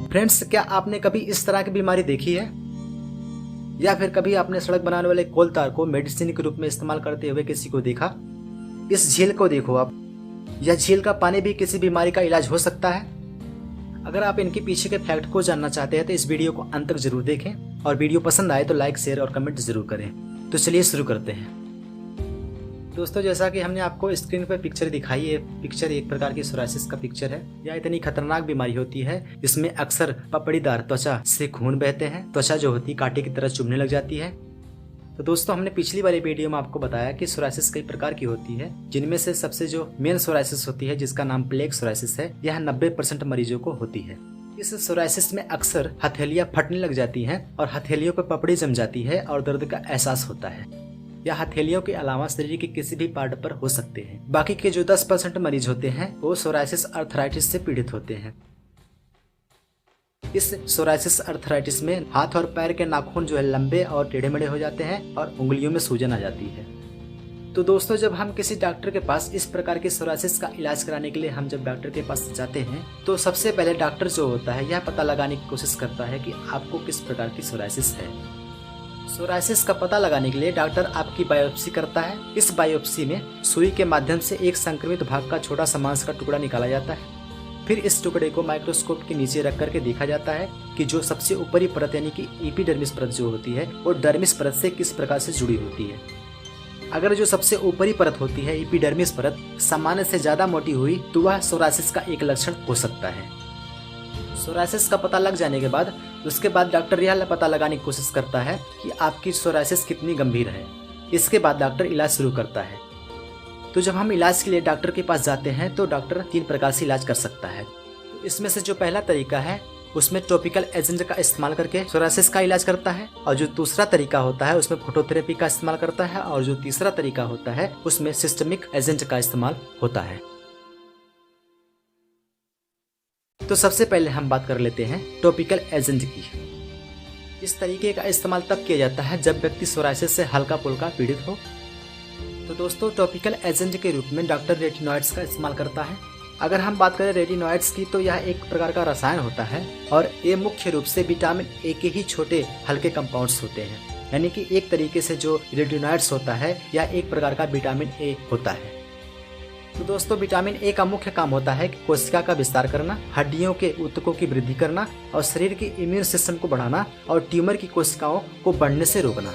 Friends, क्या आपने कभी इस तरह की बीमारी देखी है या फिर कभी आपने सड़क बनाने वाले कोल तार को मेडिसिन के रूप में इस्तेमाल करते हुए किसी को देखा? इस झील को देखो आप, यह झील का पानी भी किसी बीमारी का इलाज हो सकता है। अगर आप इनके पीछे के फैक्ट को जानना चाहते हैं तो इस वीडियो को अंत तक जरूर देखें और वीडियो पसंद आए तो लाइक, शेयर और कमेंट जरूर करें। तो चलिए शुरू करते हैं। दोस्तों, जैसा कि हमने आपको स्क्रीन पर पिक्चर दिखाई है, पिक्चर एक प्रकार की सोरायसिस का पिक्चर है। यह इतनी खतरनाक बीमारी होती है, इसमें अक्सर पपड़ीदार त्वचा से खून बहते हैं, त्वचा जो होती है कांटे की तरह चुभने लग जाती है। तो दोस्तों, हमने पिछली वाली वीडियो में आपको बताया कि सोरायसिस कई प्रकार की होती है, जिनमें से सबसे जो मेन सोरायसिस होती है, जिसका नाम प्लेग सोरायसिस है, यह 90% मरीजों को होती है। इस सोरायसिस में अक्सर हथेलियां फटने लग जाती हैं और हथेलियों पर पपड़ी जम जाती है और दर्द का एहसास होता है। या हथेलियों के अलावा शरीर के किसी भी पार्ट पर हो सकते हैं। बाकी के जो 10% मरीज होते हैं वो सोरायसिस अर्थराइटिस से पीड़ित होते हैं। इस सोरायसिस अर्थराइटिस में हाथ और पैर के नाखून जो है लंबे और टेढ़े मेढ़े हो जाते हैं और उंगलियों में सूजन आ जाती है। तो दोस्तों, जब हम किसी डॉक्टर के पास इस प्रकार की सोरायसिस का इलाज कराने के लिए हम जब डॉक्टर के पास जाते हैं तो सबसे पहले डॉक्टर जो होता है यह पता लगाने की कोशिश करता है कि आपको किस प्रकार की सोरायसिस है। सोरायसिस का पता लगाने के लिए डॉक्टर आपकी बायोप्सी करता है। इस बायोप्सी में सुई के माध्यम से एक संक्रमित भाग का छोटा सा मांस का टुकड़ा निकाला जाता है। फिर इस टुकड़े को माइक्रोस्कोप के नीचे रख करके देखा जाता है कि जो सबसे ऊपरी परत यानी कि एपिडर्मिस परत जो होती है वो डर्मिस परत से किस प्रकार से जुड़ी होती है। अगर जो सबसे ऊपरी परत होती है एपिडर्मिस परत सामान्य से ज्यादा मोटी हुई तो वह सोरायसिस का एक लक्षण हो सकता है। सोरायसिस का पता लग जाने के बाद उसके बाद डॉक्टर यह पता लगाने की कोशिश करता है कि आपकी सोरायसिस कितनी गंभीर है। इसके बाद डॉक्टर इलाज शुरू करता है। तो जब हम इलाज के लिए डॉक्टर के पास जाते हैं तो डॉक्टर 3 प्रकार से इलाज कर सकता है। तो इसमें से जो पहला तरीका है उसमें टॉपिकल एजेंट का इस्तेमाल करके सोरायसिस का इलाज करता है, और जो दूसरा तरीका होता है उसमें फोटोथेरेपी का इस्तेमाल करता है, और जो तीसरा तरीका होता है उसमें सिस्टमिक एजेंट का इस्तेमाल होता है। तो सबसे पहले हम बात कर लेते हैं टॉपिकल एजेंट की। इस तरीके का इस्तेमाल तब किया जाता है जब व्यक्ति सोरायसिस से हल्का फुल्का पीड़ित हो। तो दोस्तों, टॉपिकल एजेंट के रूप में डॉक्टर रेटिनॉइड्स का इस्तेमाल करता है। अगर हम बात करें रेटिनॉइड्स की तो यह एक प्रकार का रसायन होता है और ये मुख्य रूप से विटामिन ए के ही छोटे हल्के कंपाउंड्स होते हैं। यानी कि एक तरीके से जो रेटिनॉइड्स होता है यह एक प्रकार का विटामिन ए होता है। तो दोस्तों, विटामिन ए का मुख्य काम होता है कि कोशिका का विस्तार करना, हड्डियों के ऊतकों की वृद्धि करना और शरीर के इम्यून सिस्टम को बढ़ाना और ट्यूमर की कोशिकाओं को बढ़ने से रोकना।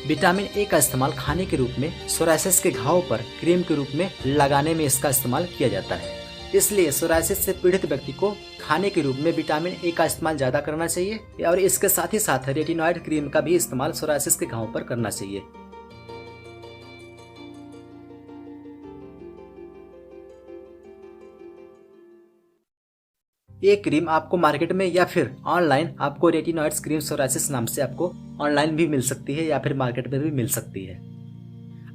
विटामिन ए का इस्तेमाल खाने के रूप में, सोरायसिस के घाव पर क्रीम के रूप में लगाने में इसका इस्तेमाल किया जाता है। इसलिए सोरायसिस से पीड़ित व्यक्ति को खाने के रूप में विटामिन ए का इस्तेमाल ज्यादा करना चाहिए और इसके साथ ही साथ रेटिनॉइड क्रीम का भी इस्तेमाल सोरायसिस के घाव पर करना चाहिए। ये क्रीम आपको मार्केट में या फिर ऑनलाइन आपको रेटिनॉइड्स क्रीम सोरायसिस नाम से आपको ऑनलाइन भी मिल सकती है या फिर मार्केट में भी मिल सकती है।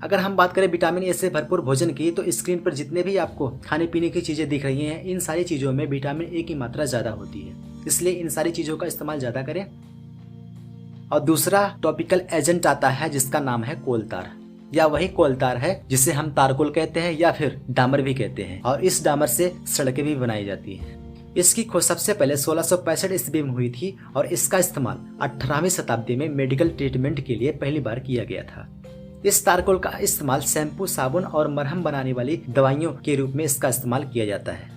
अगर हम बात करें विटामिन ए से भरपूर भोजन की तो स्क्रीन पर जितने भी आपको खाने पीने की चीजें दिख रही हैं इन सारी चीजों में विटामिन ए की मात्रा ज्यादा होती है, इसलिए इन सारी चीजों का इस्तेमाल ज्यादा करें। और दूसरा टॉपिकल एजेंट आता है जिसका नाम है कोलतार, या वही कोलतार है जिसे हम तारकोल कहते हैं या फिर डामर भी कहते हैं, और इस डामर से सड़कें भी बनाई जाती है। इसकी खोज सबसे पहले 1665 ईस्वी में हुई थी और इसका इस्तेमाल 18वीं शताब्दी में मेडिकल ट्रीटमेंट के लिए पहली बार किया गया था। इस तारकोल का इस्तेमाल शैम्पू, साबुन और मरहम बनाने वाली दवाइयों के रूप में इसका इस्तेमाल किया जाता है।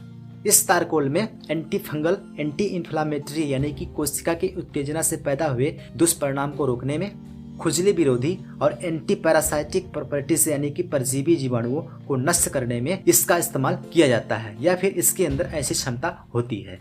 इस तारकोल में एंटी फंगल, एंटी इन्फ्लामेटरी यानी कि कोशिका की उत्तेजना से पैदा हुए दुष्परिणाम को रोकने में, खुजली विरोधी और एंटी पैरासाइटिक प्रॉपर्टीज यानी कि परजीवी जीवाणुओं को नष्ट करने में इसका इस्तेमाल किया जाता है, या फिर इसके अंदर ऐसी क्षमता होती है।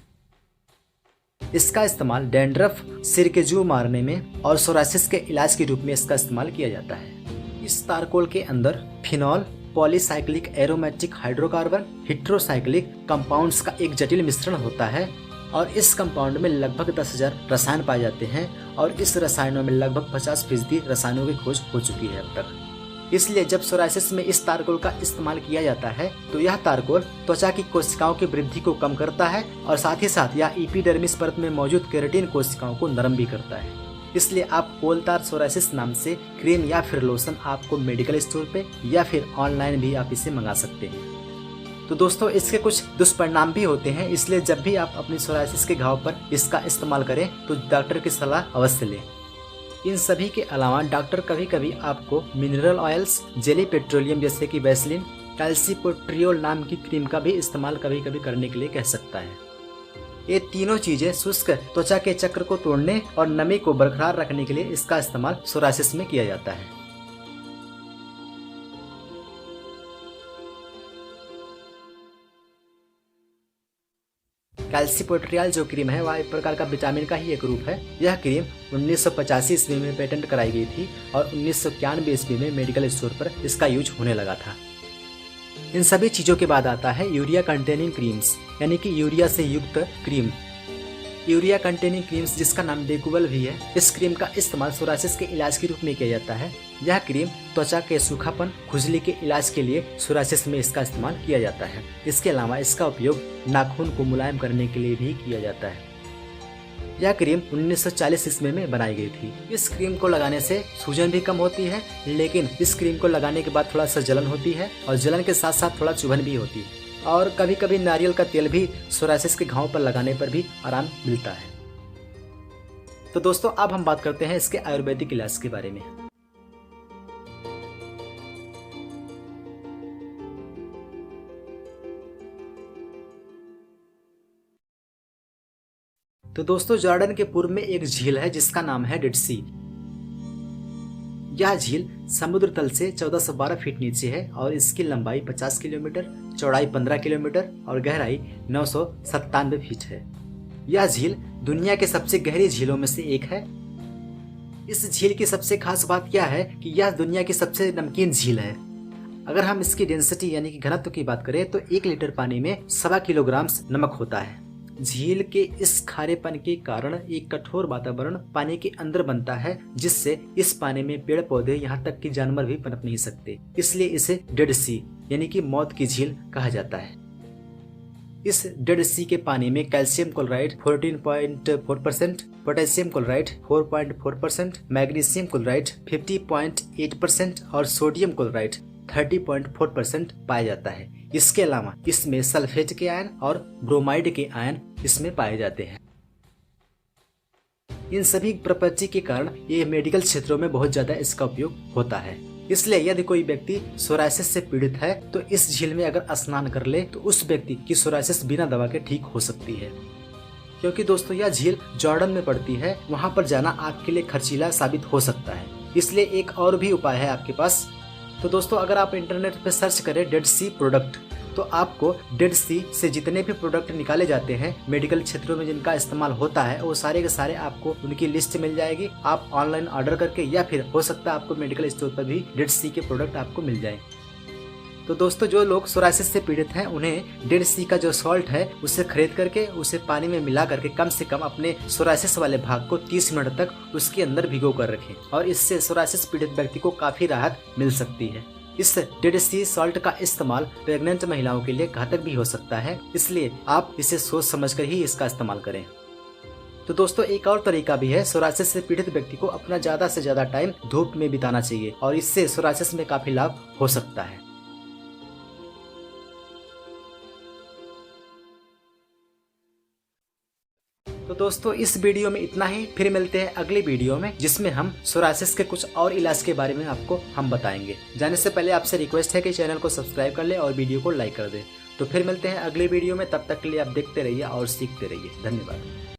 इसका इस्तेमाल डैंड्रफ, सिर के जू मारने में और सोरायसिस के इलाज के रूप में इसका इस्तेमाल किया जाता है। इस तारकोल के अंदर phenol, polycyclic aromatic hydrocarbon, heterocyclic compounds का एक जटिल मिश्रण होता है और इस कंपाउंड में लगभग 10,000 रसायन पाए जाते हैं और इस रसायनों में लगभग 50% रसायनों की खोज हो चुकी है अब तक। इसलिए जब सोरायसिस में इस तारकोल का इस्तेमाल किया जाता है तो यह तारकोल त्वचा की कोशिकाओं की वृद्धि को कम करता है और साथ ही साथ यह एपिडर्मिस परत में मौजूद केराटिन कोशिकाओं को नरम भी करता है। इसलिए आप कोलतार सोरायसिस नाम से क्रीम या फिर लोशन आपको मेडिकल स्टोर पे या फिर ऑनलाइन भी आप इसे मंगा सकते हैं। तो दोस्तों इसके कुछ दुष्परिणाम भी होते हैं, इसलिए जब भी आप अपनी सोरायसिस के घाव पर इसका इस्तेमाल करें तो डॉक्टर की सलाह अवश्य लें। इन सभी के अलावा डॉक्टर कभी कभी आपको मिनरल ऑयल्स, जेली पेट्रोलियम जैसे कि वैसलीन, कैल्सीपोट्रियोल नाम की क्रीम का भी इस्तेमाल कभी कभी करने के लिए कह सकता है। ये तीनों चीजें शुष्क त्वचा के चक्र को तोड़ने और नमी को बरकरार रखने के लिए इसका इस्तेमाल सोरायसिस में किया जाता है। कैल्सीपोट्रियोल जो क्रीम है वह एक प्रकार का विटामिन का ही एक रूप है। यह क्रीम 1985 ईस्वी में पेटेंट कराई गई थी और 1991 ईस्वी में मेडिकल स्टोर पर इसका यूज होने लगा था। इन सभी चीजों के बाद आता है यूरिया कंटेनिंग क्रीम्स, यानी कि यूरिया से युक्त क्रीम। यूरिया कंटेनिंग क्रीम्स जिसका नाम डेकुबल भी है, इस क्रीम का इस्तेमाल सोरायसिस के इलाज के रूप में किया जाता है। यह क्रीम त्वचा के सूखापन, खुजली के इलाज के लिए सोरायसिस में इसका इस्तेमाल किया जाता है। इसके अलावा इसका उपयोग नाखून को मुलायम करने के लिए भी किया जाता है। यह क्रीम 1940 ईस्वी में बनाई गई थी। इस क्रीम को लगाने से सूजन भी कम होती है, लेकिन इस क्रीम को लगाने के बाद थोड़ा सा जलन होती है और जलन के साथ साथ थोड़ा चुभन भी होती है। और कभी कभी नारियल का तेल भी सोरायसिस के घाव पर लगाने पर भी आराम मिलता है। तो दोस्तों अब हम बात करते हैं इसके आयुर्वेदिक इलाज के बारे में। तो दोस्तों जॉर्डन के पूर्व में एक झील है जिसका नाम है डेड सी। यह झील समुद्र तल से 1412 फीट नीचे है और इसकी लंबाई 50 किलोमीटर, चौड़ाई 15 किलोमीटर और गहराई 997 फीट है। यह झील दुनिया के सबसे गहरी झीलों में से एक है। इस झील की सबसे खास बात यह है कि यह दुनिया की सबसे नमकीन झील है। अगर हम इसकी डेंसिटी यानी कि घनत्व की बात करें तो 1 लीटर पानी में 1.25 किलोग्राम नमक होता है। झील के इस खारेपन के कारण एक कठोर वातावरण पानी के अंदर बनता है, जिससे इस पानी में पेड़ पौधे यहाँ तक कि जानवर भी पनप नहीं सकते। इसलिए इसे डेड सी यानी कि मौत की झील कहा जाता है। इस डेड सी के पानी में calcium chloride 14.4%, potassium chloride 4.4%, magnesium chloride 50.8% और सोडियम क्लोराइड 30.4% पाया जाता है। इसके अलावा इसमें सल्फेट के आयन और ब्रोमाइड के आयन इसमें पाए जाते हैं। इन सभी प्रॉपर्टी के कारण ये मेडिकल क्षेत्रों में बहुत ज्यादा इसका उपयोग होता है। इसलिए यदि कोई व्यक्ति सोरायसिस से पीड़ित है तो इस झील में अगर स्नान कर ले तो उस व्यक्ति की सोरायसिस बिना दवा के ठीक हो सकती है। क्योंकि दोस्तों यह झील जॉर्डन में पड़ती है, वहाँ पर जाना आपके लिए खर्चीला साबित हो सकता है। इसलिए एक और भी उपाय है आपके पास। तो दोस्तों अगर आप इंटरनेट पे सर्च करें डेड सी प्रोडक्ट तो आपको डेड सी से जितने भी प्रोडक्ट निकाले जाते हैं मेडिकल क्षेत्रों में जिनका इस्तेमाल होता है वो सारे के सारे आपको उनकी लिस्ट मिल जाएगी। आप ऑनलाइन ऑर्डर करके या फिर हो सकता है आपको मेडिकल स्टोर पर भी डेड सी के प्रोडक्ट आपको मिल जाए। तो दोस्तों जो लोग सोरायसिस से पीड़ित हैं उन्हें डेड सी का जो सॉल्ट है उसे खरीद करके उसे पानी में मिला करके कम से कम अपने सोरायसिस वाले भाग को 30 मिनट तक उसके अंदर भिगो कर रखें और इससे सोरायसिस पीड़ित व्यक्ति को काफी राहत मिल सकती है। इस डेड सी सॉल्ट का इस्तेमाल प्रेग्नेंट महिलाओं के लिए घातक भी हो सकता है, इसलिए आप इसे सोच समझकर ही इसका इस्तेमाल करें। तो दोस्तों एक और तरीका भी है, सोरायसिस से पीड़ित व्यक्ति को अपना ज्यादा से ज्यादा टाइम धूप में बिताना चाहिए और इससे सोरायसिस में काफी लाभ हो सकता है। तो दोस्तों इस वीडियो में इतना ही, फिर मिलते हैं अगली वीडियो में जिसमें हम सोरायसिस के कुछ और इलाज के बारे में आपको हम बताएंगे। जाने से पहले आपसे रिक्वेस्ट है कि चैनल को सब्सक्राइब कर ले और वीडियो को लाइक कर दे। तो फिर मिलते हैं अगली वीडियो में, तब तक के लिए आप देखते रहिए और सीखते रहिए। धन्यवाद।